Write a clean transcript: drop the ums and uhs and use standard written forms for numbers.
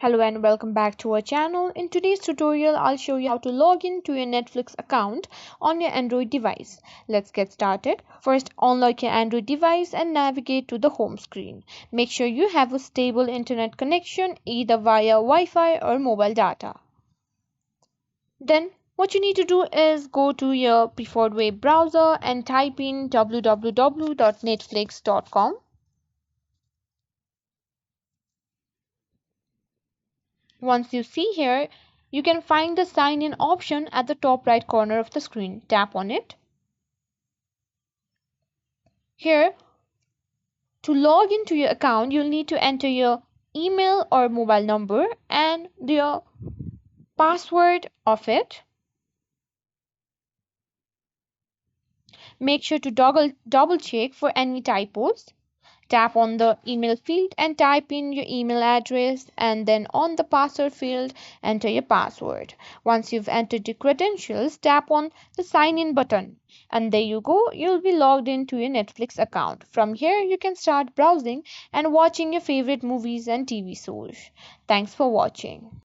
Hello and welcome back to our channel. In today's tutorial, I'll show you how to log in to your Netflix account on your Android device. Let's get started. First, unlock your Android device and navigate to the home screen. Make sure you have a stable internet connection either via Wi-Fi or mobile data. Then what you need to do is go to your preferred web browser and type in www.netflix.com. Once you see here, you can find the sign in option at the top right corner of the screen. Tap on it. Here, to log into your account, you'll need to enter your email or mobile number and your password of it. Make sure to double check for any typos. Tap on the email field and type in your email address, and then on the password field enter your password. Once you've entered your credentials, tap on the sign in button, and there you go, you'll be logged into your Netflix account. From here you can start browsing and watching your favorite movies and TV shows. Thanks for watching.